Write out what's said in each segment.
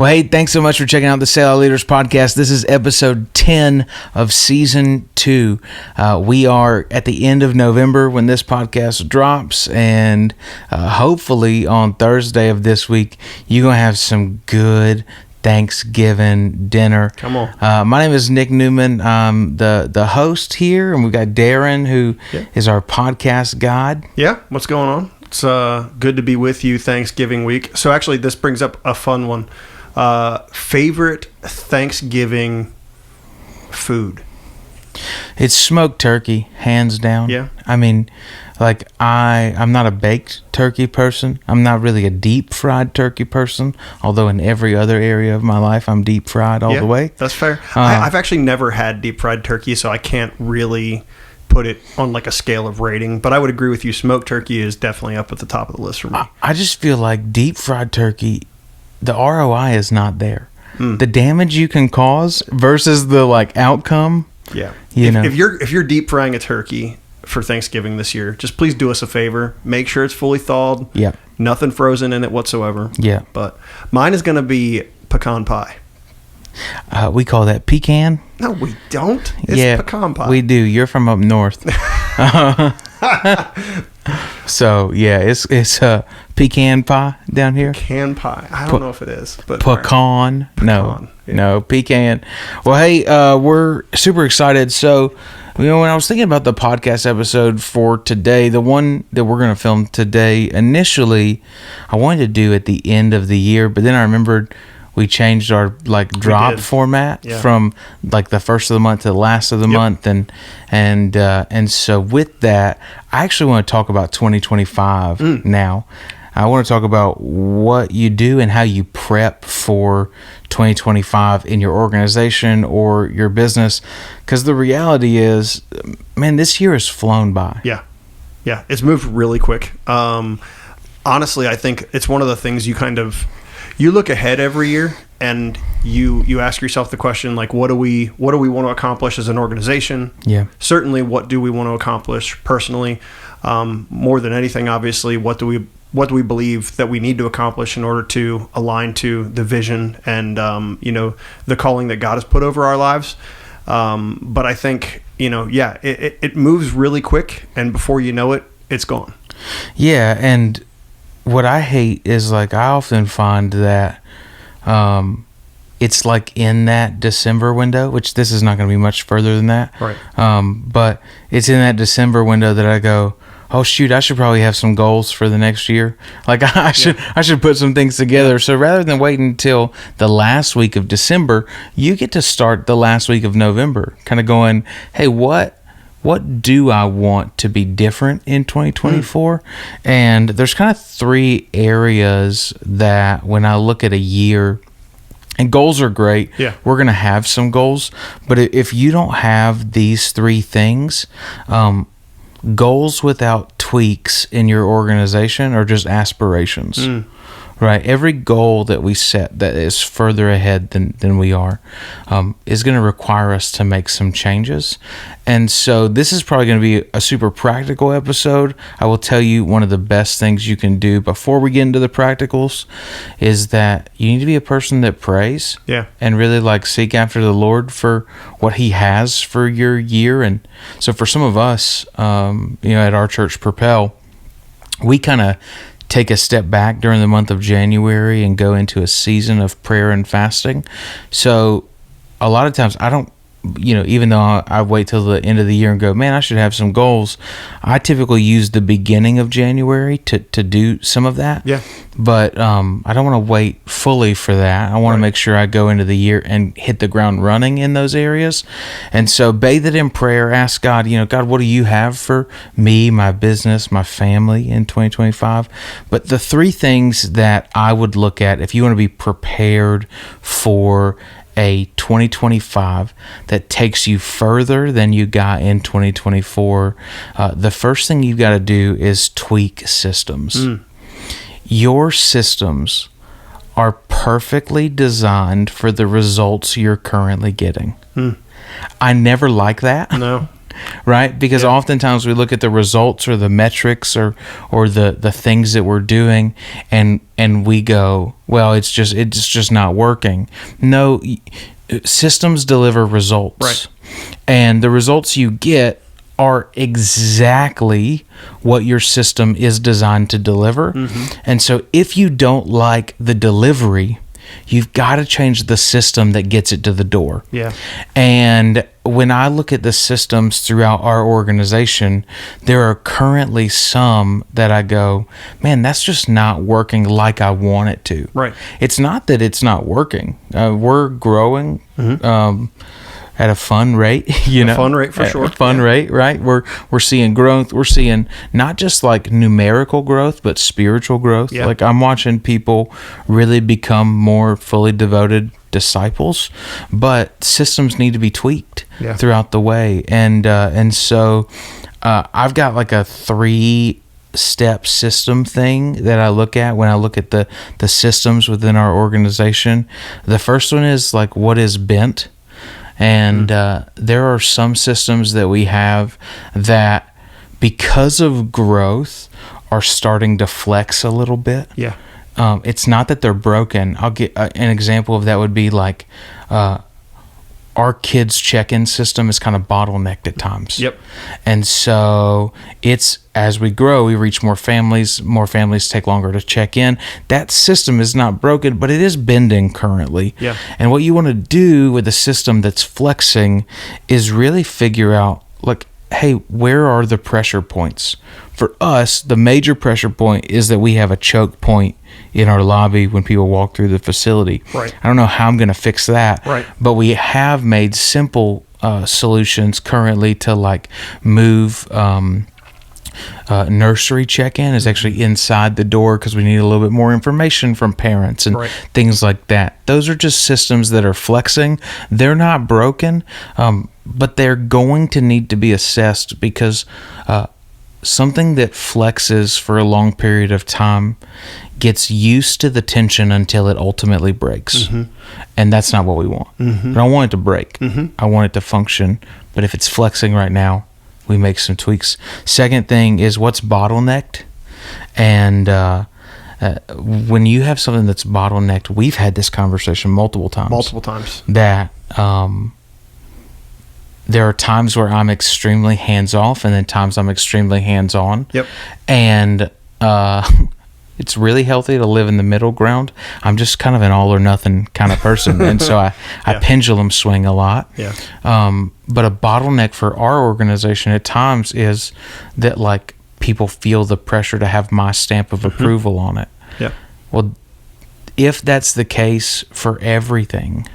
Well, hey, thanks so much for checking out the Selah Leaders Podcast. This is episode 10 of season 2. We are at the end of November when this podcast drops, and hopefully on Thursday of this week, you're going to have some good Thanksgiving dinner. Come on. My name is Nick Newman. I'm the host here, and we've got Darren, who is our podcast god. Yeah, what's going on? It's good to be with you Thanksgiving week. So actually, this brings up a fun one. Favorite Thanksgiving food? It's smoked turkey, hands down. Yeah. I mean, like I'm not a baked turkey person. I'm not really a deep fried turkey person. Although in every other area of my life, I'm deep fried all the way. That's fair. I've actually never had deep fried turkey, so I can't really put it on like a scale of rating. But I would agree with you. Smoked turkey is definitely up at the top of the list for me. I just feel like deep fried turkey, the ROI is not there. The damage you can cause versus the like outcome. Yeah. If you're deep frying a turkey for Thanksgiving this year, just please do us a favor. Make sure it's fully thawed. Yeah. Nothing frozen in it whatsoever. Yeah. But mine is going to be pecan pie. We call that pecan. No, we don't. It's pecan pie. We do. You're from up north. So yeah, it's pecan pie down here. Pecan pie. I don't know if it is, but pecan. Pecan. No, pecan. Well, hey, we're super excited. So, when I was thinking about the podcast episode for today, the one that we're going to film today, initially, I wanted to do at the end of the year, but then I remembered we changed our drop format from like the first of the month to the last of the month, and so with that, I actually want to talk about 2025 now. I want to talk about what you do and how you prep for 2025 in your organization or your business, because the reality is, man, this year has flown by. Yeah, it's moved really quick. Honestly, I think it's one of the things you look ahead every year and you ask yourself the question, like, what do we want to accomplish as an organization? Yeah. Certainly, what do we want to accomplish personally? More than anything, obviously, what do we believe that we need to accomplish in order to align to the vision and the calling that God has put over our lives. But I think it moves really quick, and before you know it, it's gone. Yeah, and what I hate is, like, I often find that it's like in that December window, which this is not going to be much further than that. Right. But it's in that December window that I go, oh shoot, I should probably have some goals for the next year. Like I should put some things together. So rather than waiting until the last week of December, you get to start the last week of November, kind of going, hey, what do I want to be different in 2024? And there's kind of 3 areas that when I look at a year, and goals are great. Yeah. We're going to have some goals, but if you don't have these 3 things, goals without tweaks in your organization are just aspirations. Right? Every goal that we set that is further ahead than we are is going to require us to make some changes. And so this is probably going to be a super practical episode. I will tell you one of the best things you can do before we get into the practicals is that you need to be a person that prays and really seek after the Lord for what he has for your year. And so for some of us, at our church, Propel, we kind of take a step back during the month of January and go into a season of prayer and fasting. So a lot of times I don't, even though I wait till the end of the year and go, man, I should have some goals, I typically use the beginning of January to do some of that. Yeah. But I don't want to wait fully for that. I want to make sure I go into the year and hit the ground running in those areas. And so bathe it in prayer. Ask God, God, what do you have for me, my business, my family in 2025? But the 3 things that I would look at if you want to be prepared for a 2025 that takes you further than you got in 2024, the first thing you've got to do is tweak systems. Your systems are perfectly designed for the results you're currently getting. I never like that. No. right? Because oftentimes we look at the results or the metrics or the things that we're doing, and we go, well, it's just not working. No, systems deliver results, right? And the results you get are exactly what your system is designed to deliver. And so if you don't like the delivery, you've got to change the system that gets it to the door. Yeah. And when I look at the systems throughout our organization, there are currently some that I go, man, that's just not working like I want it to. Right. It's not that it's not working. We're growing at a fun rate, you know. A fun rate for sure. A fun rate, right? We're seeing growth. We're seeing not just like numerical growth, but spiritual growth. Yeah. Like I'm watching people really become more fully devoted disciples, but systems need to be tweaked throughout the way. And so I've got like a 3-step system thing that I look at when I look at the systems within our organization. The first one is like, what is bent? And there are some systems that we have that, because of growth, are starting to flex a little bit. Yeah. It's not that they're broken. I'll get an example of that would be like our kids' check-in system is kind of bottlenecked at times. Yep. And so it's, as we grow, we reach more families take longer to check in. That system is not broken, but it is bending currently. Yeah. And what you want to do with a system that's flexing is really figure out, like, hey, where are the pressure points? For us, the major pressure point is that we have a choke point in our lobby when people walk through the facility. Right. I don't know how I'm going to fix that. Right. But we have made simple solutions currently to like move nursery check-in is actually inside the door because we need a little bit more information from parents and things like that. Those are just systems that are flexing. They're not broken, but they're going to need to be assessed because something that flexes for a long period of time gets used to the tension until it ultimately breaks. And that's not what we want. I don't want it to break. I want it to function. But if it's flexing right now, we make some tweaks. Second thing is what's bottlenecked. And when you have something that's bottlenecked, we've had this conversation multiple times. That there are times where I'm extremely hands-off and then times I'm extremely hands-on. Yep. And it's really healthy to live in the middle ground. I'm just kind of an all or nothing kind of person. And so I pendulum swing a lot. Yeah. But a bottleneck for our organization at times is that like people feel the pressure to have my stamp of approval on it. Yeah. Well, if that's the case for everything,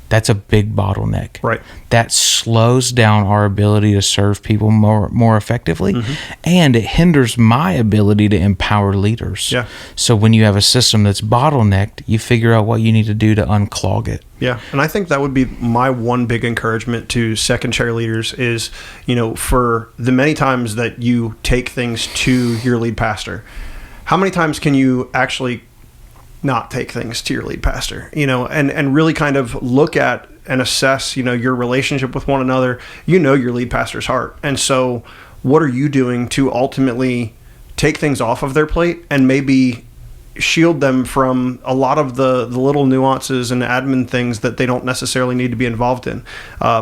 that's a big bottleneck. Right. That slows down our ability to serve people more effectively, and it hinders my ability to empower leaders. Yeah. So when you have a system that's bottlenecked, you figure out what you need to do to unclog it. Yeah, and I think that would be my one big encouragement to second chair leaders is, you know, for the many times that you take things to your lead pastor, how many times can you actually not take things to your lead pastor, you know, and really kind of look at and assess, you know, your relationship with one another, you know, your lead pastor's heart. And so what are you doing to ultimately take things off of their plate and maybe shield them from a lot of the little nuances and admin things that they don't necessarily need to be involved in?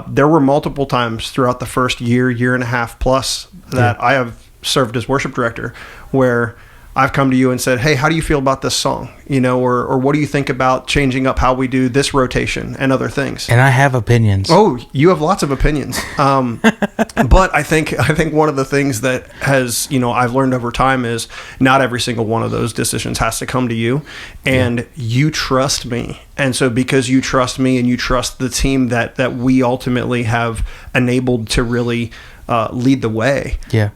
There were multiple times throughout the first year and a half plus that I have served as worship director where I've come to you and said, hey, how do you feel about this song? You know, or what do you think about changing up how we do this rotation and other things? And I have opinions. Oh, you have lots of opinions. But I think one of the things that has, you know, I've learned over time is not every single one of those decisions has to come to you, and you trust me. And so because you trust me and you trust the team that we ultimately have enabled to really lead the way. Yeah.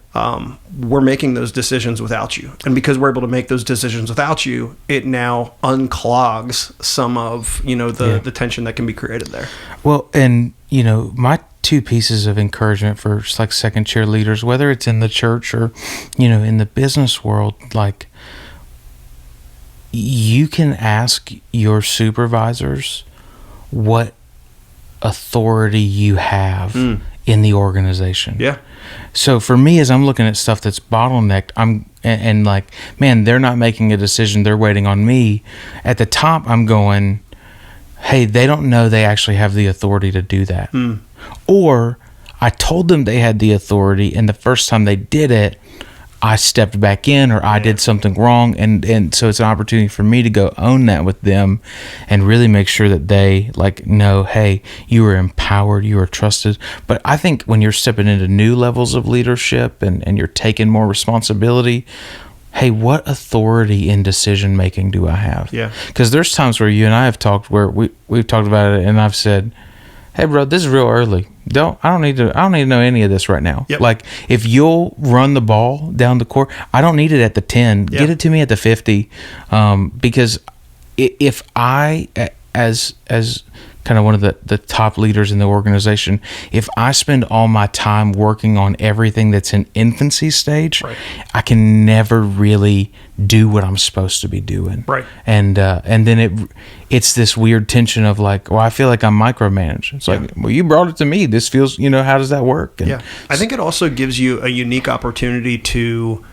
We're making those decisions without you. And because we're able to make those decisions without you, it now unclogs some of, you know, the tension that can be created there. Well, and, you know, my 2 pieces of encouragement for just like second chair leaders, whether it's in the church or, you know, in the business world, like you can ask your supervisors what authority you have in the organization. Yeah. So for me, as I'm looking at stuff that's bottlenecked, and like, man, they're not making a decision. They're waiting on me. At the top, I'm going, hey, they don't know they actually have the authority to do that. Or I told them they had the authority, and the first time they did it, I stepped back in, or I did something wrong, and so it's an opportunity for me to go own that with them and really make sure that they like know, hey, you are empowered, you are trusted. But I think when you're stepping into new levels of leadership and you're taking more responsibility, hey, what authority in decision making do I have? Yeah. Because there's times where you and I have talked where we've talked about it, and I've said, hey, bro, this is real early. I don't need to know any of this right now. Yep. Like, if you'll run the ball down the court, I don't need it at the 10. Get it to me at the 50. Because if I, as kind of one of the top leaders in the organization, if I spend all my time working on everything that's in infancy stage, I can never really do what I'm supposed to be doing. Right. And then it's this weird tension of like, well, I feel like I'm micromanaged. It's like, well, you brought it to me. This feels, how does that work? And I think it also gives you a unique opportunity to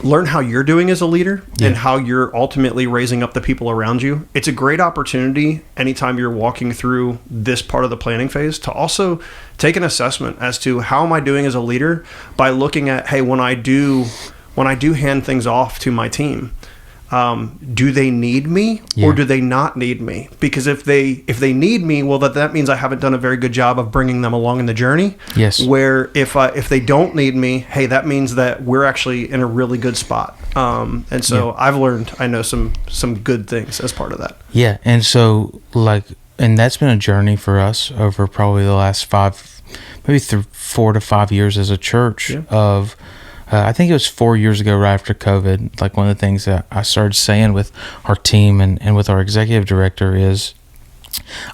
learn how you're doing as a leader and how you're ultimately raising up the people around you. It's a great opportunity anytime you're walking through this part of the planning phase to also take an assessment as to how am I doing as a leader by looking at, hey, when I do hand things off to my team, do they need me or do they not need me? Because if they need me, well, that means I haven't done a very good job of bringing them along in the journey. Yes. Where if they don't need me, hey, that means that we're actually in a really good spot. And so I've learned, I know some good things as part of that. Yeah. And so and that's been a journey for us over probably the last 4 to 5 years as a church of, I think it was 4 years ago, right after COVID, like one of the things that I started saying with our team and with our executive director is,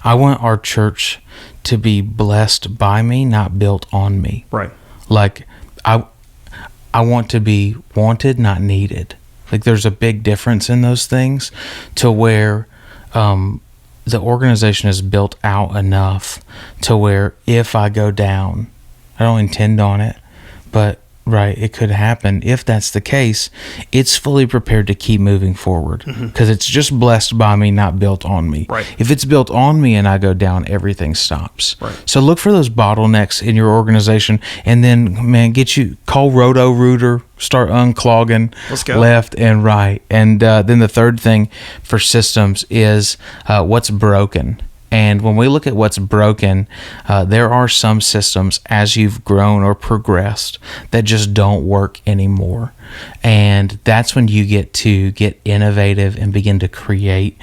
I want our church to be blessed by me, not built on me. Right. Like, I want to be wanted, not needed. Like, there's a big difference in those things to where the organization is built out enough to where if I go down, I don't intend on it, but it could happen. If that's the case, it's fully prepared to keep moving forward because it's just blessed by me, not built on me. Right. If it's built on me and I go down, everything stops. Right. So look for those bottlenecks in your organization, and then, man, call Roto-Rooter, start unclogging left and right. And then the third thing for systems is what's broken. And when we look at what's broken, there are some systems as you've grown or progressed that just don't work anymore. And that's when you get to get innovative and begin to create.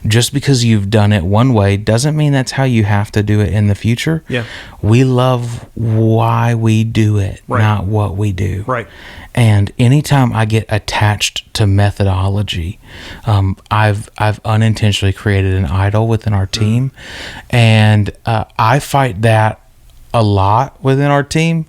Just because you've done it one way doesn't mean that's how you have to do it in the future. Yeah. We love why we do it, not what we do. Right. And anytime I get attached to methodology, I've unintentionally created an idol within our team, and I fight that a lot within our team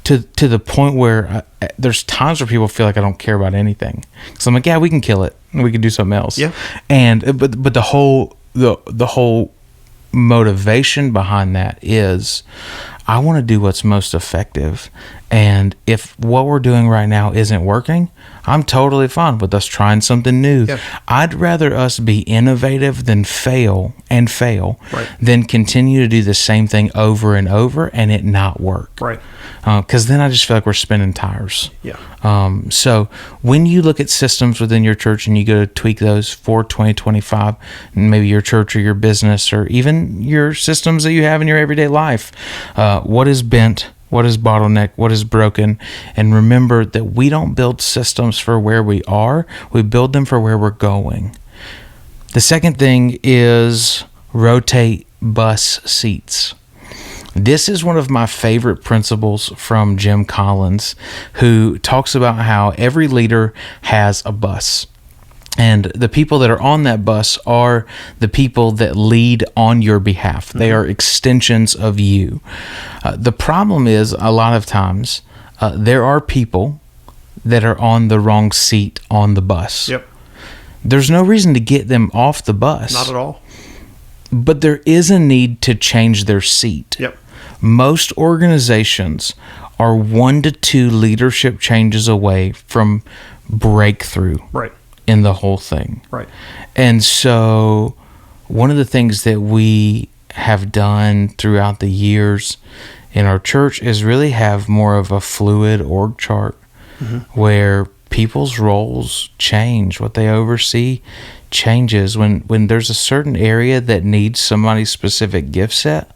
to the point where there's times where people feel like I don't care about anything. So I'm like, yeah, we can kill it, we can do something else. Yeah. And but the whole motivation behind that is, I want to do what's most effective. And if what we're doing right now isn't working, I'm totally fine with us trying something new. Yeah. I'd rather us be innovative than fail than continue to do the same thing over and over and it not work. Right. Because then I just feel like we're spinning tires. Yeah. So when you look at systems within your church and you go to tweak those for 2025, maybe your church or your business or even your systems that you have in your everyday life, what is bent? What is bottleneck? What is broken? And remember that we don't build systems for where we are. We build them for where we're going. The second thing is rotate bus seats. This is one of my favorite principles from Jim Collins, who talks about how every leader has a bus. And the people that are on that bus are the people that lead on your behalf. They are extensions of you. The problem is, a lot of times, there are people that are on the wrong seat on the bus. Yep. There's no reason to get them off the bus. Not at all. But there is a need to change their seat. Yep. Most organizations are 1 to 2 leadership changes away from breakthrough Right. in the whole thing. Right. And so one of the things that we have done throughout the years in our church is really have more of a fluid org chart where people's roles change, what they oversee changes. When there's a certain area that needs somebody's specific gift set,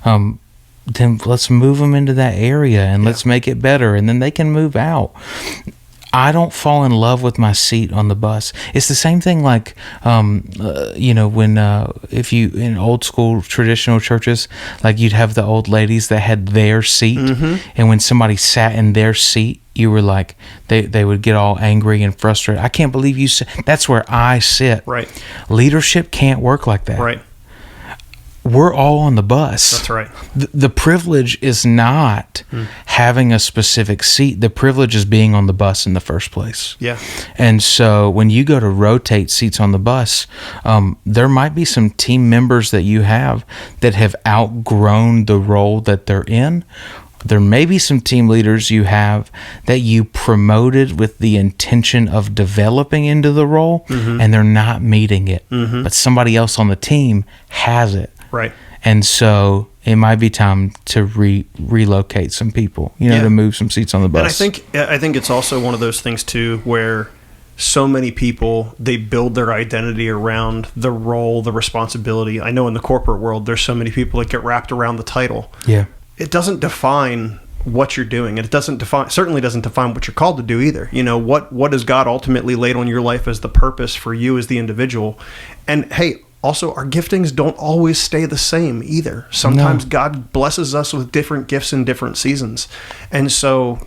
then let's move them into that area and let's make it better, and then they can move out. I don't fall in love with my seat on the bus. It's the same thing like, when if you, in old school traditional churches, like you'd have the old ladies that had their seat. And when somebody sat in their seat, you were like, they would get all angry and frustrated. I can't believe you sit. That's where I sit. Right. Leadership can't work like that. Right. We're all on the bus. That's right. The privilege is not having a specific seat. The privilege is being on the bus in the first place. Yeah. And so when you go to rotate seats on the bus, there might be some team members that you have that have outgrown the role that they're in. There may be some team leaders you have that you promoted with the intention of developing into the role, and they're not meeting it. But somebody else on the team has it. Right. And so it might be time to relocate some people, to move some seats on the bus. And I think it's also one of those things too, where so many people, they build their identity around the role, the responsibility. I know in the corporate world, there's so many people that get wrapped around the title. Yeah. It doesn't define what you're doing, and it certainly doesn't define what you're called to do either. What has God ultimately laid on your life as the purpose for you as the individual? And hey, also, our giftings don't always stay the same either. Sometimes God blesses us with different gifts in different seasons. And so,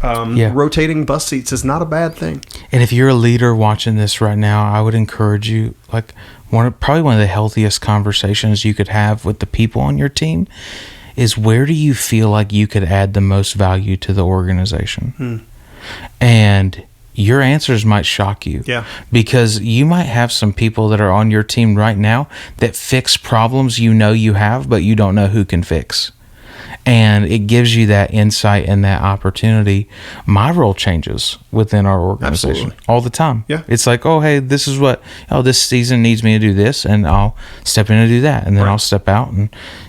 rotating bus seats is not a bad thing. And if you're a leader watching this right now, I would encourage you, probably one of the healthiest conversations you could have with the people on your team is, where do you feel like you could add the most value to the organization? And your answers might shock you. Yeah. Because you might have some people that are on your team right now that fix problems you have, but you don't know who can fix. And it gives you that insight and that opportunity. My role changes within our organization all the time. Yeah. It's like, oh, hey, this season needs me to do this, and I'll step in and do that. And then I'll step out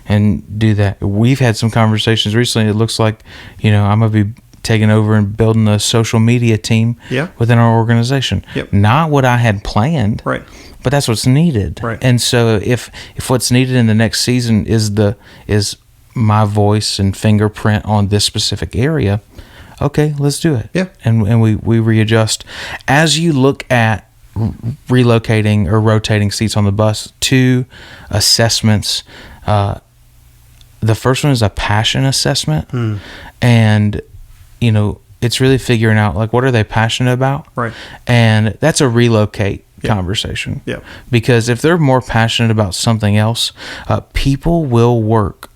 and do that. We've had some conversations recently. It looks like, I'm going to be taking over and building a social media team within our organization. Yep. Not what I had planned, right, but that's what's needed. Right. And so if what's needed in the next season is my voice and fingerprint on this specific area, okay, let's do it. Yeah. And we readjust. As you look at relocating or rotating seats on the bus, 2 assessments. The first one is a passion assessment. And it's really figuring out, what are they passionate about? Right. And that's a relocate conversation. Yeah. Because if they're more passionate about something else, people will work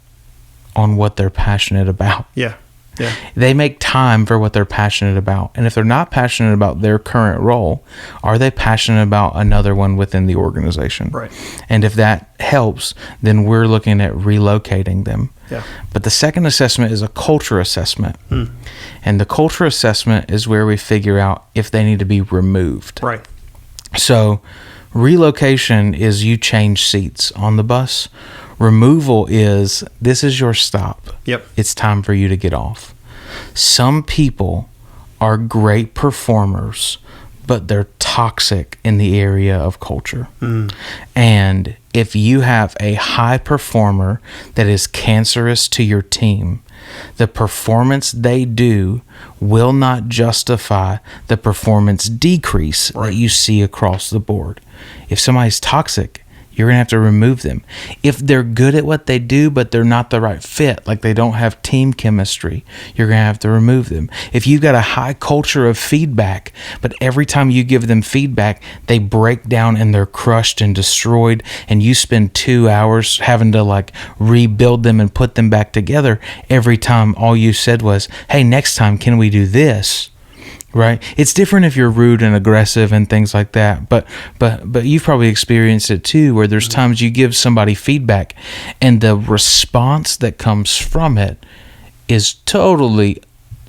on what they're passionate about. Yeah. Yeah. They make time for what they're passionate about. And if they're not passionate about their current role, are they passionate about another one within the organization? Right. And if that helps, then we're looking at relocating them. Yeah. But the second assessment is a culture assessment. And the culture assessment is where we figure out if they need to be removed. Right. So relocation is you change seats on the bus. Removal is, this is your stop. Yep. It's time for you to get off. Some people are great performers, but they're toxic in the area of culture. And if you have a high performer that is cancerous to your team, the performance they do will not justify the performance decrease that you see across the board. If somebody's toxic, you're going to have to remove them. If they're good at what they do, but they're not the right fit, like they don't have team chemistry, you're going to have to remove them. If you've got a high culture of feedback, but every time you give them feedback, they break down and they're crushed and destroyed, and you spend 2 hours having to rebuild them and put them back together every time all you said was, hey, next time, can we do this? Right. It's different if you're rude and aggressive and things like that. But you've probably experienced it too, where there's times you give somebody feedback and the response that comes from it is totally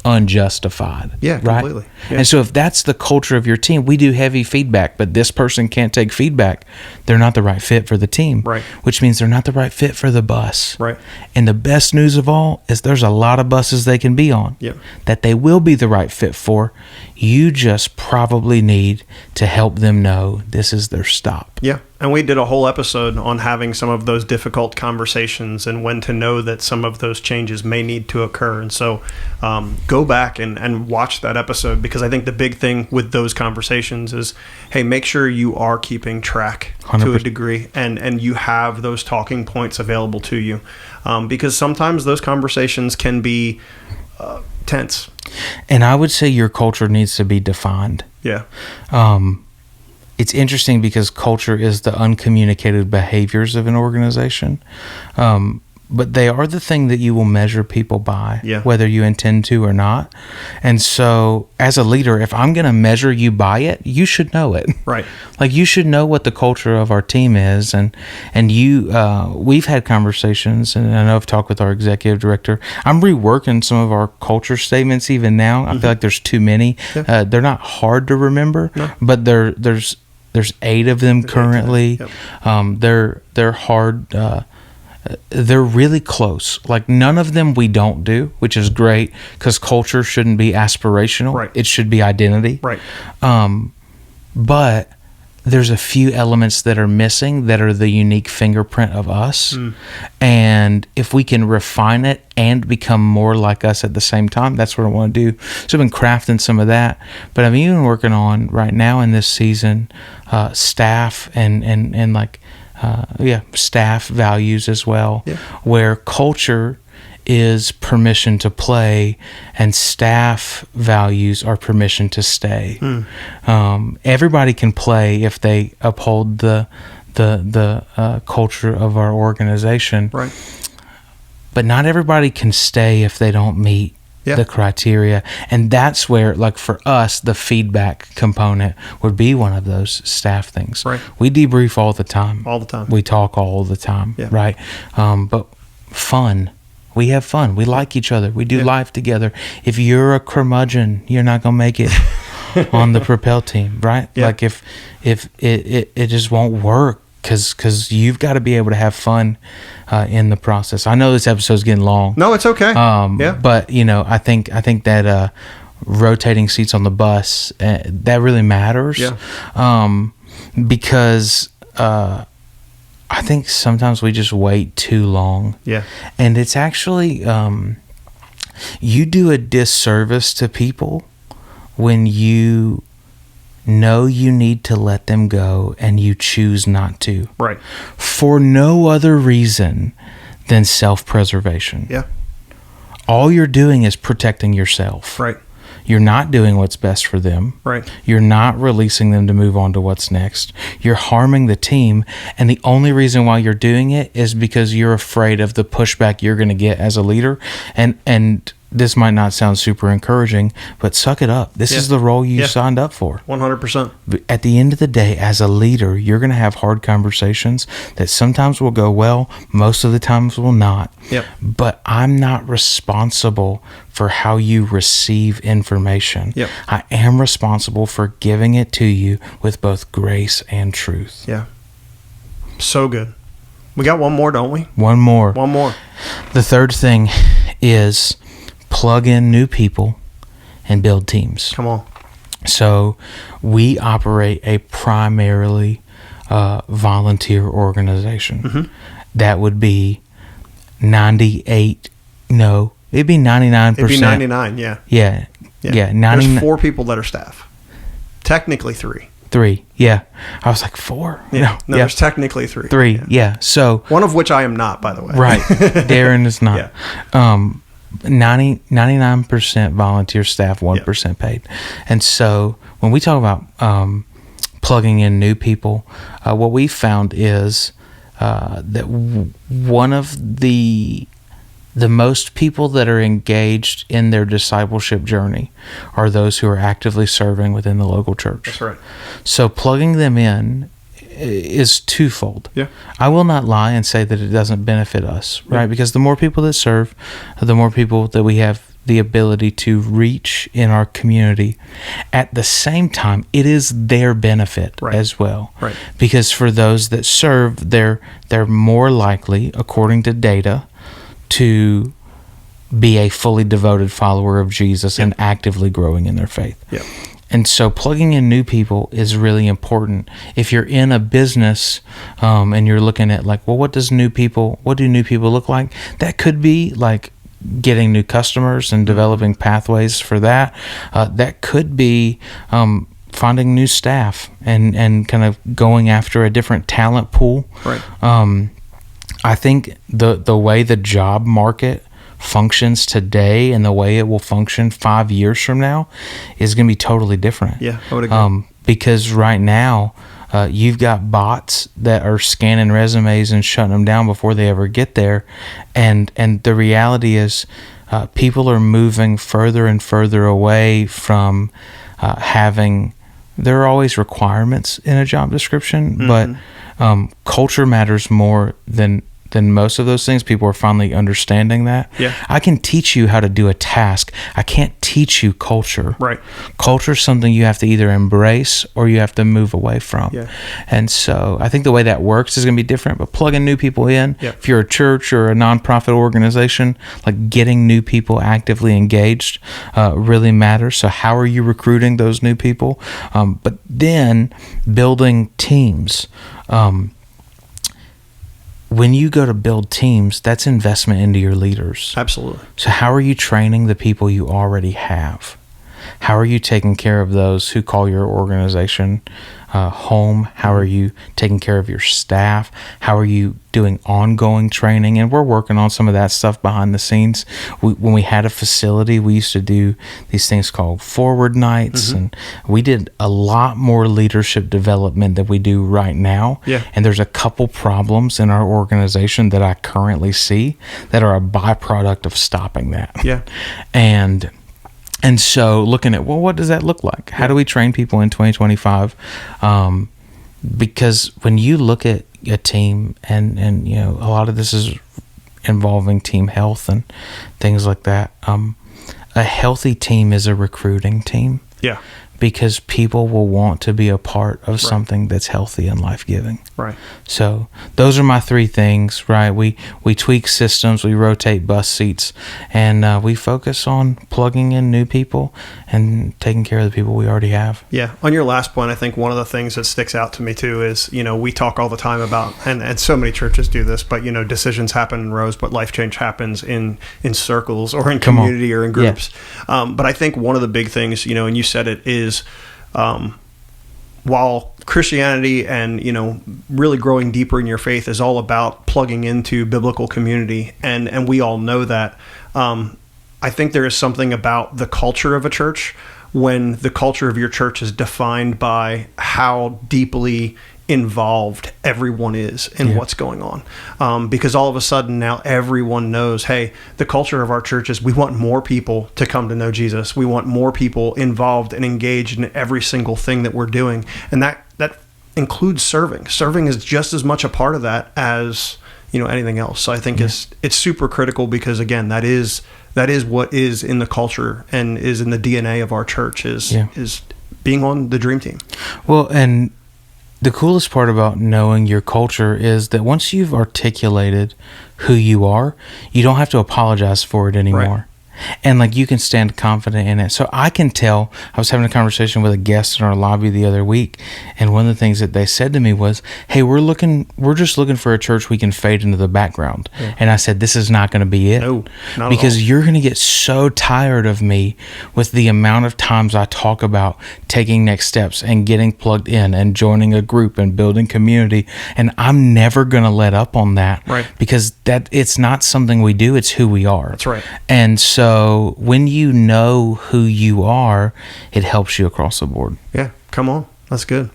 unjustified. Yeah, right? completely. Yeah. And so if that's the culture of your team, we do heavy feedback, but this person can't take feedback, they're not the right fit for the team. Right. Which means they're not the right fit for the bus. Right. And the best news of all is there's a lot of buses they can be on that they will be the right fit for. You just probably need to help them know this is their stop. Yeah. And we did a whole episode on having some of those difficult conversations and when to know that some of those changes may need to occur. And so go back and watch that episode, because I think the big thing with those conversations is, hey, make sure you are keeping track 100%. To a degree and you have those talking points available to you, because sometimes those conversations can be tense. And I would say your culture needs to be defined. Yeah. It's interesting because culture is the uncommunicated behaviors of an organization. But they are the thing that you will measure people by, whether you intend to or not. And so as a leader, if I'm going to measure you by it, you should know it. Right. Like you should know what the culture of our team is. And we've had conversations, and I know I've talked with our executive director. I'm reworking some of our culture statements even now. I feel like there's too many. Yeah. They're not hard to remember, but there's 8 of them currently. They're hard. They're really close. Like none of them we don't do, which is great, because culture shouldn't be aspirational. Right. It should be identity. Right. But there's a few elements that are missing that are the unique fingerprint of us. And if we can refine it and become more like us at the same time, that's what I want to do. So I've been crafting some of that, but I'm even working on right now in this season, staff and like, staff values as well, where culture is permission to play and staff values are permission to stay. Everybody can play if they uphold the culture of our organization, right? But not everybody can stay if they don't meet the criteria. And that's where, like for us, the feedback component would be one of those staff things. Right. We debrief all the time. All the time. We talk all the time, right? But fun. We have fun. We like each other. We do life together. If you're a curmudgeon, you're not going to make it on the Propel team, right? Yeah. Like if it just won't work, because you've got to be able to have fun in the process. I know this episode's getting long. No, it's okay. But I think that rotating seats on the bus, that really matters. Because I think sometimes we just wait too long. Yeah. And it's actually you do a disservice to people when you know you need to let them go and you choose not to. Right. For no other reason than self-preservation. Yeah. All you're doing is protecting yourself. Right. You're not doing what's best for them. Right. You're not releasing them to move on to what's next. You're harming the team, and the only reason why you're doing it is because you're afraid of the pushback you're going to get as a leader. And this might not sound super encouraging, but suck it up. This is the role you signed up for. 100%. But at the end of the day, as a leader, you're going to have hard conversations that sometimes will go well, most of the times will not. Yep. But I'm not responsible for how you receive information. Yep. I am responsible for giving it to you with both grace and truth. Yeah. So good. We got one more, don't we? One more. The third thing is plug in new people and build teams. Come on. So we operate a primarily volunteer organization. That would be it'd be 99%. It'd be 99, yeah. Yeah. 99. There's 4 people that are staff. Technically 3. 3, yeah. I was like 4. No, there's technically 3. 3, yeah. So one of which I am not, by the way. Right. Darren is not. 99% volunteer staff, 1% paid. And so when we talk about plugging in new people, what we found is that one of the the most people that are engaged in their discipleship journey are those who are actively serving within the local church. That's right. So plugging them in is twofold. Yeah. I will not lie and say that it doesn't benefit us, right? Yeah. Because the more people that serve, the more people that we have the ability to reach in our community. At the same time, it is their benefit as well. Right. Because for those that serve, they're more likely, according to data, to be a fully devoted follower of Jesus and actively growing in their faith. Yeah. And so plugging in new people is really important. If you're in a business and you're looking at like, well, what do new people look like? That could be like getting new customers and developing pathways for that. That could be finding new staff and kind of going after a different talent pool. Right. I think the way the job market functions today and the way it will function 5 years from now is going to be totally different. Yeah, I would agree. Because right now, you've got bots that are scanning resumes and shutting them down before they ever get there. And the reality is people are moving further and further away from having... There are always requirements in a job description, but culture matters more than most of those things. People are finally understanding that. Yeah. I can teach you how to do a task. I can't teach you culture. Right. Culture is something you have to either embrace or you have to move away from. Yeah. And so I think the way that works is going to be different, but plugging new people in, if you're a church or a nonprofit organization, like getting new people actively engaged really matters. So how are you recruiting those new people? But then building teams. When you go to build teams, that's investment into your leaders. Absolutely. So how are you training the people you already have? How are you taking care of those who call your organization home? How are you taking care of your staff? How are you doing ongoing training? And we're working on some of that stuff behind the scenes. When we had a facility, we used to do these things called forward nights, and we did a lot more leadership development than we do right now. Yeah. And there's a couple problems in our organization that I currently see that are a byproduct of stopping that. Yeah. And so looking at, well, what does that look like? How do we train people in 2025? Because when you look at a team and you know, a lot of this is involving team health and things like that. A healthy team is a recruiting team. Yeah. Because people will want to be a part of something that's healthy and life-giving. Right. So those are my three things, right? We tweak systems, we rotate bus seats, and we focus on plugging in new people and taking care of the people we already have. Yeah. On your last point, I think one of the things that sticks out to me too is, you know, we talk all the time about, and so many churches do this, but, you know, decisions happen in rows, but life change happens in circles or in community or in groups. Yeah. But I think one of the big things, you know, and you said it, is while Christianity and, you know, really growing deeper in your faith is all about plugging into biblical community, and we all know that, I think there is something about the culture of a church when the culture of your church is defined by how deeply involved everyone is in what's going on, because all of a sudden now everyone knows, hey, the culture of our church is we want more people to come to know Jesus. We want more people involved and engaged in every single thing that we're doing, and that includes serving. Serving is just as much a part of that as, you know, anything else. So I think it's super critical, because again, that is what is in the culture and is in the DNA of our church is being on the dream team. Well, and the coolest part about knowing your culture is that once you've articulated who you are, you don't have to apologize for it anymore. Right. And like, you can stand confident in it. So I can tell, I was having a conversation with a guest in our lobby the other week, and one of the things that they said to me was, hey, we're just looking for a church we can fade into the background. Yeah. And I said, this is not going to be it. No, not because at all. You're going to get so tired of me with the amount of times I talk about taking next steps and getting plugged in and joining a group and building community. And I'm never going to let up on that. Right. Because it's not something we do, it's who we are. That's right. And so when you know who you are, it helps you across the board. Yeah, come on. That's good.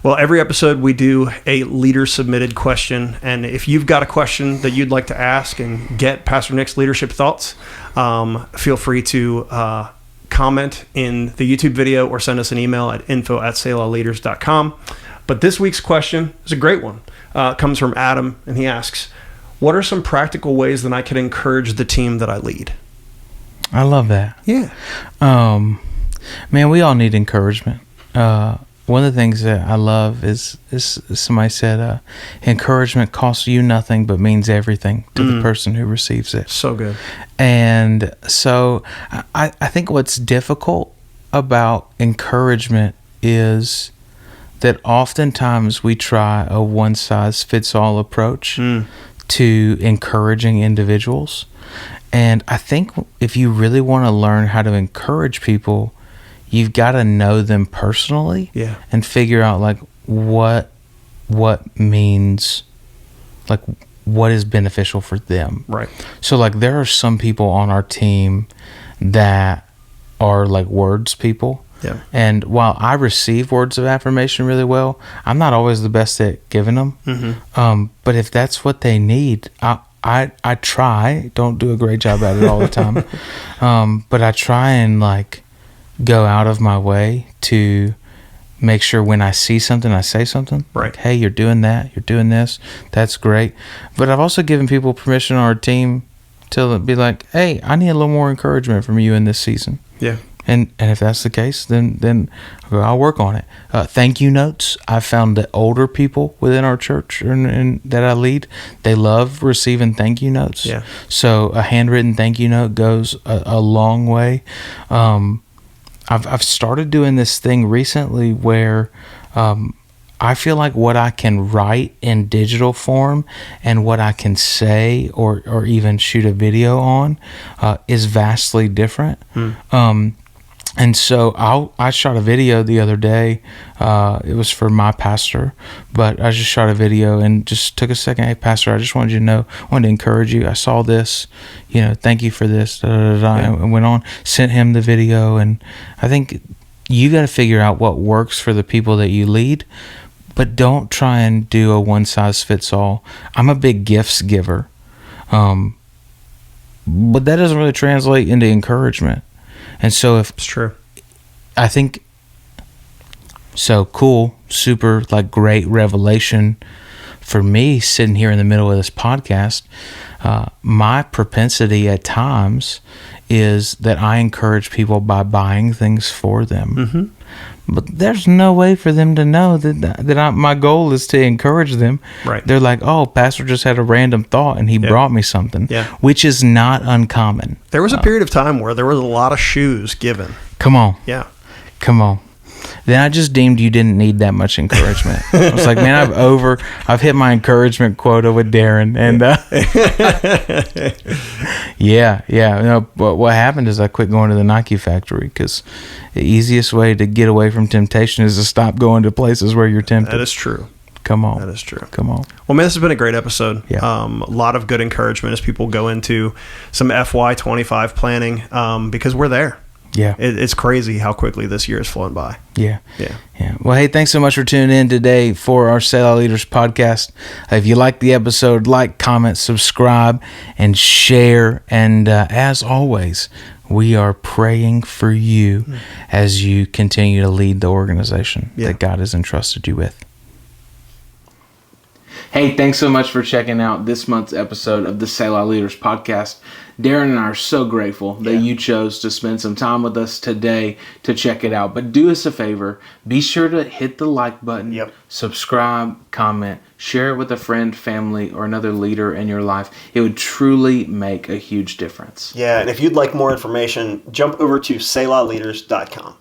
Well, every episode we do a leader-submitted question, and if you've got a question that you'd like to ask and get Pastor Nick's leadership thoughts, feel free to comment in the YouTube video or send us an email at info@selahleaders.com. But this week's question is a great one. It comes from Adam, and he asks, what are some practical ways that I can encourage the team that I lead? I love that. Yeah. Man, we all need encouragement. One of the things that I love is somebody said, encouragement costs you nothing but means everything to the person who receives it. So good. And so I think what's difficult about encouragement is that oftentimes we try a one-size-fits-all approach to encouraging individuals. And I think if you really want to learn how to encourage people, you've got to know them personally and figure out like what means, like what is beneficial for them. Right. So like there are some people on our team that are like words people. Yeah. And while I receive words of affirmation really well, I'm not always the best at giving them. But if that's what they need, I try. Don't do a great job at it all the time. But I try and like go out of my way to make sure when I see something, I say something. Right. Like, hey, you're doing that. You're doing this. That's great. But I've also given people permission on our team to be like, hey, I need a little more encouragement from you in this season. Yeah. And if that's the case, then I'll work on it. Thank you notes. I've found that older people within our church and that I lead, they love receiving thank you notes. Yeah. So a handwritten thank you note goes a long way. I've started doing this thing recently where I feel like what I can write in digital form and what I can say or even shoot a video on is vastly different. And so I shot a video the other day. It was for my pastor, but I just shot a video and just took a second. Hey, pastor, I just wanted you to know, I wanted to encourage you. I saw this, thank you for this, and went on, sent him the video. And I think you got to figure out what works for the people that you lead, but don't try and do a one size fits all. I'm a big gifts giver. But that doesn't really translate into encouragement. And so if it's true, I think so cool, super like great revelation for me sitting here in the middle of this podcast. My propensity at times is that I encourage people by buying things for them. But there's no way for them to know that my goal is to encourage them. Right. They're like, oh, pastor just had a random thought and he brought me something, which is not uncommon. There was a period of time where there was a lot of shoes given. Come on. Yeah. Come on. Then I just deemed you didn't need that much encouragement. I was like, man, I've hit my encouragement quota with Darren. And but what happened is I quit going to the Nike factory because the easiest way to get away from temptation is to stop going to places where you're tempted. That is true. Come on. That is true. Come on. Well, man, this has been a great episode. Yeah. A lot of good encouragement as people go into some FY25 planning because we're there. Yeah. It's crazy how quickly this year has flown by. Yeah. Well, hey, thanks so much for tuning in today for our Selah Leaders podcast. If you like the episode, like, comment, subscribe, and share. And as always, we are praying for you as you continue to lead the organization that God has entrusted you with. Hey, thanks so much for checking out this month's episode of the Selah Leaders podcast. Darren and I are so grateful that you chose to spend some time with us today to check it out. But do us a favor, be sure to hit the like button, subscribe, comment, share it with a friend, family, or another leader in your life. It would truly make a huge difference. Yeah, and if you'd like more information, jump over to selahleaders.com.